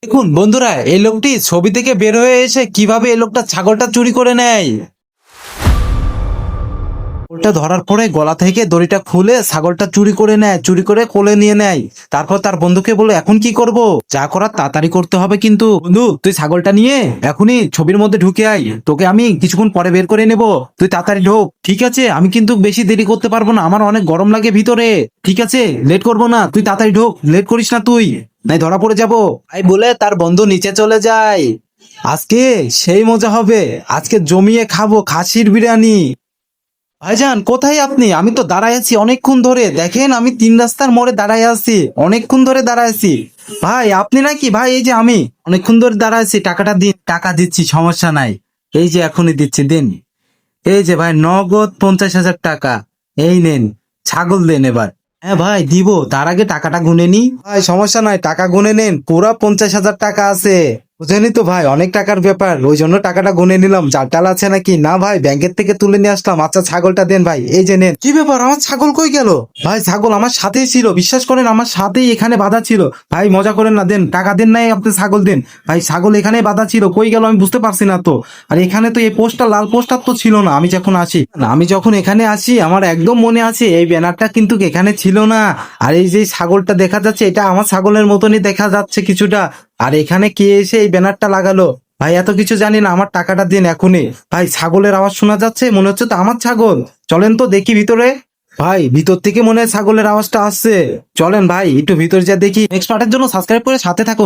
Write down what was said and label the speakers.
Speaker 1: দেখুন বন্ধুরা, এই লোকটি ছবি থেকে বের হয়ে এসে কিভাবে এই লোকটা ছাগলটা চুরি করে নেয়। ছাগলটা ধরার পরে গলা থেকে দড়িটা খুলে ছাগলটা চুরি করে নেয়, চুরি করে কোলে নিয়ে নেয়। তারপর তার বন্ধুকে বলে, এখন কি করব? যা করার তাড়াতাড়ি করতে হবে। কিন্তু বন্ধু, তুই ছাগলটা নিয়ে এখনই ছবির মধ্যে ঢুকে আয়, তোকে আমি কিছুক্ষণ পরে বের করে নেব। তুই তাড়াতাড়ি ঢোক। ঠিক আছে, আমি কিন্তু বেশি দেরি করতে পারবো না, আমার অনেক গরম লাগে ভিতরে। ঠিক আছে, লেট করবো না, তুই তাড়াতাড়ি ঢোক, লেট করিস না তুই, নাই ধরা পড়ে যাবো। তাই বলে তার বন্ধু নিচে চলে যায়। আজকে সেই মজা হবে, আজকে জমিয়ে খাবো খাসির বিরিয়ানি। ভাইজান, কোথায় আপনি? আমি তো দাঁড়ায় আছি অনেকক্ষণ ধরে, দেখেন আমি 3 রাস্তার মোড়ে দাঁড়ায় আছি, অনেকক্ষণ ধরে দাঁড়ায় আছি। ভাই আপনি নাকি? ভাই এই যে আমি অনেকক্ষণ ধরে দাঁড়ায় আছি, টাকাটা দিন। টাকা দিচ্ছি, সমস্যা নাই, এই যে এখনই দিচ্ছি, দিন। এই যে ভাই, নগদ 50,000 টাকা, এই নেন, ছাগল দেন এবার। হ্যাঁ ভাই দিব, তার আগে টাকাটা গুনে নি। ভাই সমস্যা নাই, টাকা গুনে নেন, পুরা 50,000 টাকা আছে। বুঝেনি তো ভাই, অনেক টাকার ব্যাপার, ওই জন্য টাকাটা গুনে নিলাম। জালটাল আছে নাকি? না ভাই, ব্যাংকের থেকে তুলে নিয়ে আসলাম। আচ্ছা ছাগলটা দেন ভাই, এই যে নেন। কি ব্যাপার, আমার ছাগল কই গেল? ভাই ছাগল আমার সাথেই ছিল, বিশ্বাস করেন, আমার সাথেই এখানে বাঁধা ছিল। ভাই মজা করেন না, দেন টাকা, দেন নাই আপনি ছাগল দেন। ভাই ছাগল এখানে বাঁধা ছিল, কই গেল আমি বুঝতে পারছি না তো। আর এখানে তো এই পোস্টার, লাল পোস্টার তো ছিল না আমি যখন আসি। না, আমি যখন এখানে আসি আমার একদম মনে আছে এই ব্যানারটা কিন্তু এখানে ছিল না। আর এই যে ছাগলটা দেখা যাচ্ছে, এটা আমার ছাগলের মতনই দেখা যাচ্ছে কিছুটা। আর এখানে কে এসে এই ব্যানারটা লাগালো? ভাই এত কিছু জানি না, আমার টাকাটা দিন এখনই। ভাই ছাগলের আওয়াজ শোনা যাচ্ছে, মনে হচ্ছে তো আমার ছাগল। চলেন তো দেখি ভিতরে। ভাই ভিতর থেকে মনে হয় ছাগলের আওয়াজটা আসছে। চলেন ভাই একটু ভিতরে যা দেখি। নেক্সট পার্টের জন্য সাবস্ক্রাইব করে সাথে থাকুন।